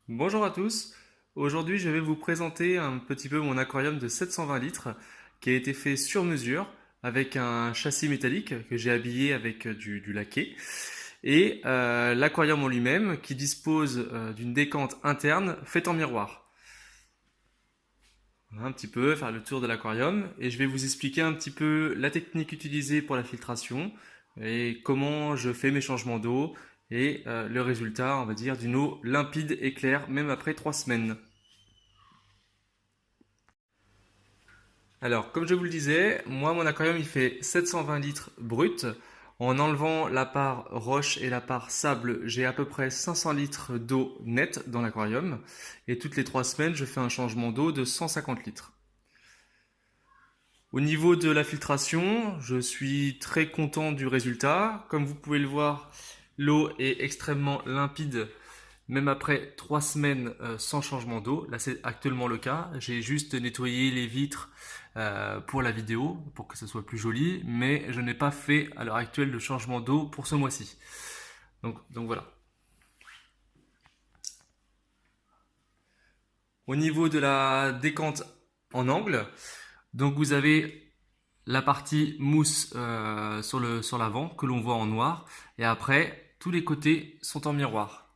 Bonjour à tous. Aujourd'hui, je vais vous présenter un petit peu mon aquarium de 720 litres qui a été fait sur mesure avec un châssis métallique que j'ai habillé avec du laqué et l'aquarium en lui-même qui dispose d'une décante interne faite en miroir. Voilà un petit peu faire le tour de l'aquarium et je vais vous expliquer un petit peu la technique utilisée pour la filtration et comment je fais mes changements d'eau et le résultat, on va dire, d'une eau limpide et claire même après 3 semaines. Alors, comme je vous le disais, moi, mon aquarium, il fait 720 litres brut. En enlevant la part roche et la part sable, j'ai à peu près 500 litres d'eau nette dans l'aquarium. Et toutes les 3 semaines, je fais un changement d'eau de 150 litres. Au niveau de la filtration, je suis très content du résultat. Comme vous pouvez le voir, l'eau est extrêmement limpide, même après 3 semaines sans changement d'eau. Là, c'est actuellement le cas. J'ai juste nettoyé les vitres pour la vidéo, pour que ce soit plus joli, mais je n'ai pas fait à l'heure actuelle de changement d'eau pour ce mois-ci. Donc voilà. Au niveau de la décante en angle, donc vous avez la partie mousse sur l'avant que l'on voit en noir, et après tous les côtés sont en miroir.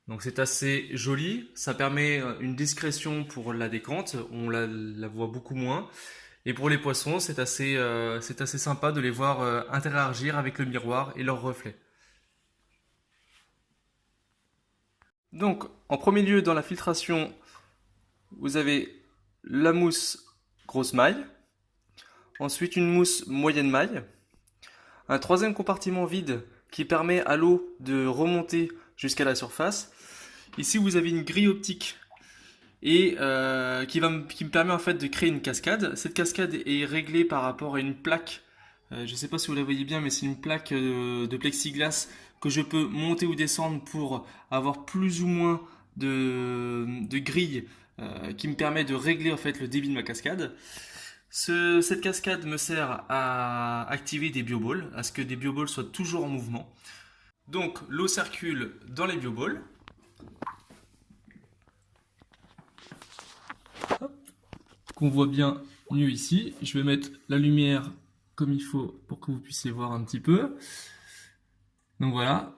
Donc c'est assez joli, ça permet une discrétion pour la décante, on la voit beaucoup moins. Et pour les poissons, c'est assez sympa de les voir interagir avec le miroir et leur reflet. Donc en premier lieu dans la filtration, vous avez la mousse grosse maille, ensuite une mousse moyenne maille, un troisième compartiment vide qui permet à l'eau de remonter jusqu'à la surface. Ici vous avez une grille optique et qui me permet en fait de créer une cascade. Cette cascade est réglée par rapport à une plaque. Je ne sais pas si vous la voyez bien, mais c'est une plaque de plexiglas que je peux monter ou descendre pour avoir plus ou moins de grille qui me permet de régler en fait le débit de ma cascade. Cette cascade me sert à activer des bioballs, à ce que des bioballs soient toujours en mouvement. Donc l'eau circule dans les bioballs. Qu'on voit bien mieux ici. Je vais mettre la lumière comme il faut pour que vous puissiez voir un petit peu. Donc voilà,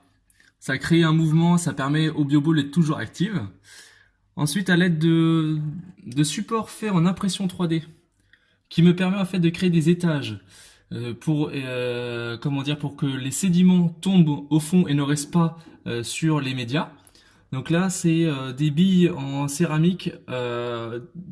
ça crée un mouvement, ça permet au bioball d'être toujours active. Ensuite, à l'aide de supports faits en impression 3D, qui me permet en fait de créer des étages comment dire, pour que les sédiments tombent au fond et ne restent pas sur les médias. Donc là, c'est des billes en céramique,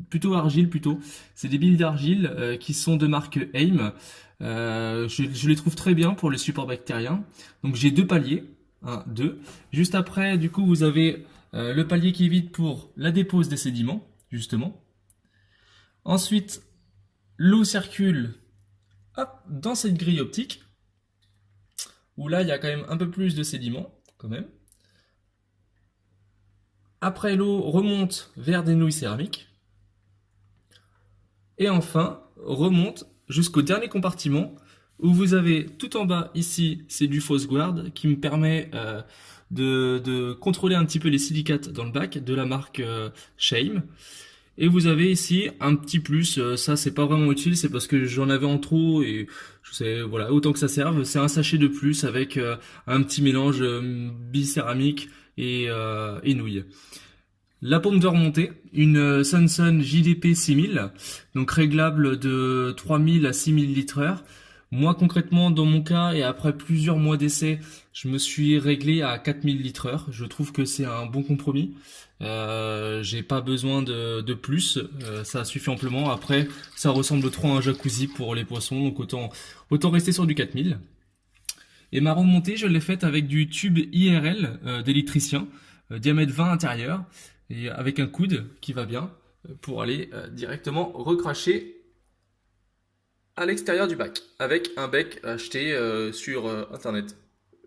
plutôt argile plutôt. C'est des billes d'argile qui sont de marque AIM. Je les trouve très bien pour les supports bactériens. Donc j'ai deux paliers, un, deux. Juste après, du coup, vous avez le palier qui est vide pour la dépose des sédiments, justement. Ensuite, l'eau circule hop, dans cette grille optique, où là, il y a quand même un peu plus de sédiments, quand même. Après, l'eau remonte vers des nouilles céramiques. Et enfin, remonte jusqu'au dernier compartiment où vous avez tout en bas ici, c'est du Fausse Guard qui me permet de contrôler un petit peu les silicates dans le bac de la marque Shame. Et vous avez ici un petit plus, ça c'est pas vraiment utile, c'est parce que j'en avais en trop et je sais, voilà, autant que ça serve, c'est un sachet de plus avec un petit mélange bicéramique et nouilles. La pompe de remontée, une Samsung JDP 6000, donc réglable de 3000 à 6000 litres heure. Moi concrètement dans mon cas et après plusieurs mois d'essai, je me suis réglé à 4000 litres heure. Je trouve que c'est un bon compromis. J'ai pas besoin de plus, ça suffit amplement. Après, ça ressemble trop à un jacuzzi pour les poissons, donc autant rester sur du 4000. Et ma remontée, je l'ai faite avec du tube IRL d'électricien, diamètre 20 intérieur, et avec un coude qui va bien pour aller directement recracher à l'extérieur du bac, avec un bec acheté sur internet,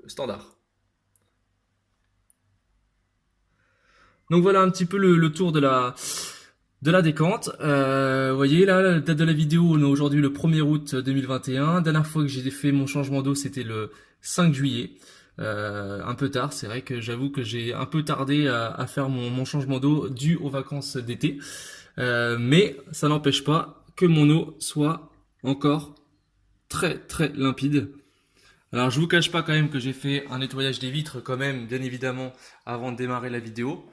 standard. Donc voilà un petit peu le tour de la décante. Vous voyez là, la date de la vidéo, on est aujourd'hui le 1er août 2021. Dernière fois que j'ai fait mon changement d'eau, c'était le 5 juillet. un peu tard. C'est vrai que j'avoue que j'ai un peu tardé à faire mon changement d'eau dû aux vacances d'été. Mais ça n'empêche pas que mon eau soit encore très très limpide. Alors je vous cache pas quand même que j'ai fait un nettoyage des vitres quand même, bien évidemment, avant de démarrer la vidéo.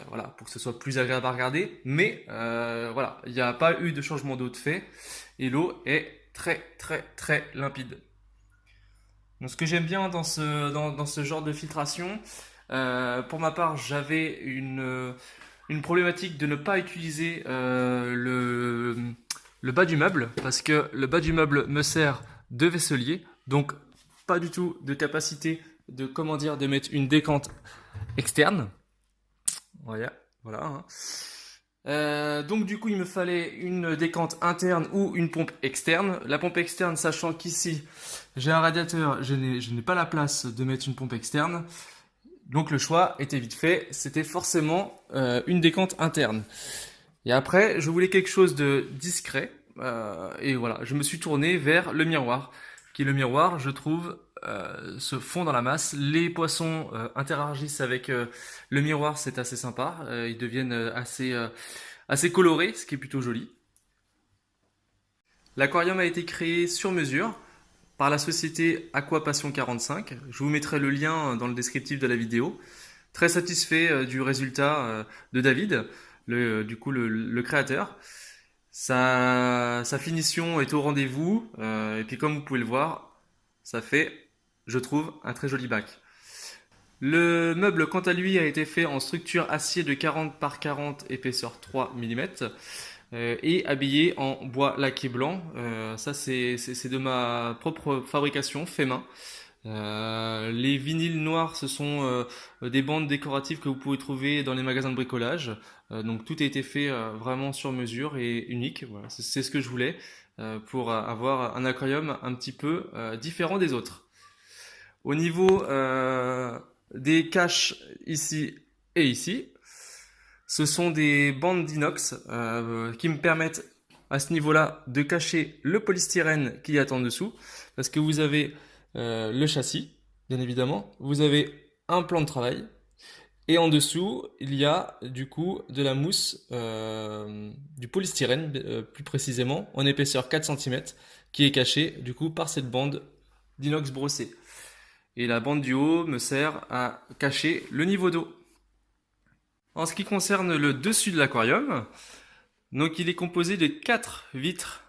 Voilà, pour que ce soit plus agréable à regarder. Mais voilà, il n'y a pas eu de changement d'eau de fait. Et l'eau est très très très limpide. Donc ce que j'aime bien dans ce genre de filtration, pour ma part, j'avais une problématique de ne pas utiliser le bas du meuble, parce que le bas du meuble me sert de vaisselier, donc pas du tout de capacité de, comment dire, de mettre une décante externe. Voilà, voilà, hein. Donc du coup il me fallait une décante interne ou une pompe externe. La pompe externe, sachant qu'ici j'ai un radiateur, je n'ai pas la place de mettre une pompe externe. Donc le choix était vite fait, c'était forcément une décante interne. Et après, je voulais quelque chose de discret. Et voilà, je me suis tourné vers le miroir. Qui est le miroir, je trouve, se fond dans la masse. Les poissons interagissent avec le miroir, c'est assez sympa. Ils deviennent assez colorés, ce qui est plutôt joli. L'aquarium a été créé sur mesure par la société Aquapassion 45. Je vous mettrai le lien dans le descriptif de la vidéo. Très satisfait du résultat de David, du coup le créateur. Sa finition est au rendez-vous, et puis comme vous pouvez le voir, ça fait, je trouve, un très joli bac. Le meuble, quant à lui, a été fait en structure acier de 40 par 40, épaisseur 3 mm, et habillé en bois laqué blanc. Ça, c'est de ma propre fabrication, fait main. Les vinyles noirs, ce sont des bandes décoratives que vous pouvez trouver dans les magasins de bricolage. Donc tout a été fait vraiment sur mesure et unique. Voilà, c'est ce que je voulais pour avoir un aquarium un petit peu différent des autres. Au niveau des caches ici et ici, ce sont des bandes d'inox qui me permettent à ce niveau-là de cacher le polystyrène qu'il y a en dessous, parce que vous avez le châssis, bien évidemment, vous avez un plan de travail, et en dessous, il y a du coup de la mousse, du polystyrène plus précisément, en épaisseur 4 cm, qui est cachée du coup par cette bande d'inox brossée. Et la bande du haut me sert à cacher le niveau d'eau. En ce qui concerne le dessus de l'aquarium, donc il est composé de 4 vitres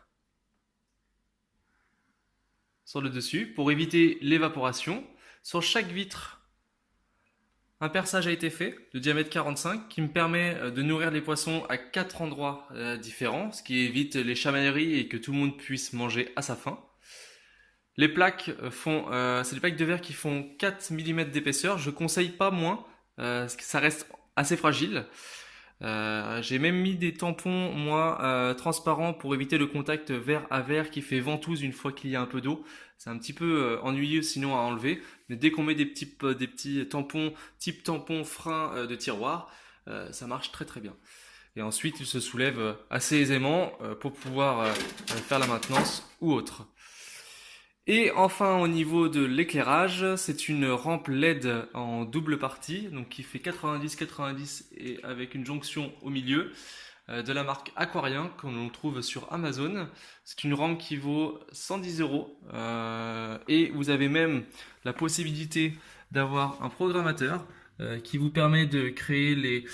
sur le dessus pour éviter l'évaporation. Sur chaque vitre, un perçage a été fait de diamètre 45 qui me permet de nourrir les poissons à 4 endroits différents, ce qui évite les chamailleries et que tout le monde puisse manger à sa faim. Les plaques c'est des plaques de verre qui font 4 mm d'épaisseur. Je conseille pas moins, parce que ça reste assez fragile. J'ai même mis des tampons, moi, transparents pour éviter le contact verre à verre qui fait ventouse une fois qu'il y a un peu d'eau. C'est un petit peu ennuyeux sinon à enlever. Mais dès qu'on met des petits tampons, type tampon frein de tiroir, ça marche très très bien. Et ensuite, il se soulève assez aisément pour pouvoir faire la maintenance ou autre. Et enfin, au niveau de l'éclairage, c'est une rampe LED en double partie, donc qui fait 90-90 et avec une jonction au milieu, de la marque Aquarien, qu'on trouve sur Amazon. C'est une rampe qui vaut 110 euros, et vous avez même la possibilité d'avoir un programmateur qui vous permet de créer les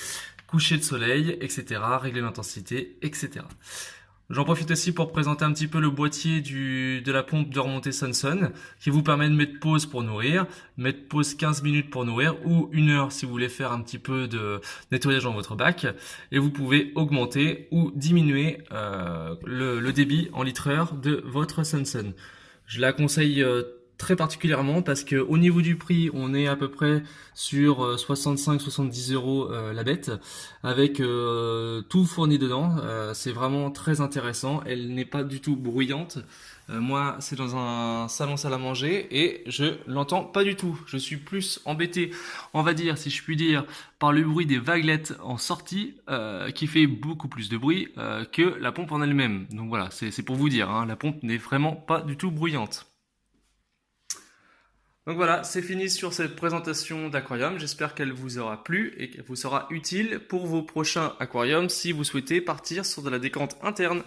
couchers de soleil, etc., régler l'intensité, etc. J'en profite aussi pour présenter un petit peu le boîtier de la pompe de remontée Sunsun qui vous permet de mettre pause pour nourrir, mettre pause 15 minutes pour nourrir ou 1 heure si vous voulez faire un petit peu de nettoyage dans votre bac. Et vous pouvez augmenter ou diminuer le débit en litre-heure de votre Sunsun. Je la conseille très particulièrement parce que au niveau du prix, on est à peu près sur 65-70 euros la bête, avec tout fourni dedans. C'est vraiment très intéressant. Elle n'est pas du tout bruyante. Moi, c'est dans un salon salle à manger et je l'entends pas du tout. Je suis plus embêté, on va dire, si je puis dire, par le bruit des vaguelettes en sortie, qui fait beaucoup plus de bruit que la pompe en elle-même. Donc voilà, c'est pour vous dire, hein, la pompe n'est vraiment pas du tout bruyante. Donc voilà, c'est fini sur cette présentation d'aquarium. J'espère qu'elle vous aura plu et qu'elle vous sera utile pour vos prochains aquariums si vous souhaitez partir sur de la décoration interne.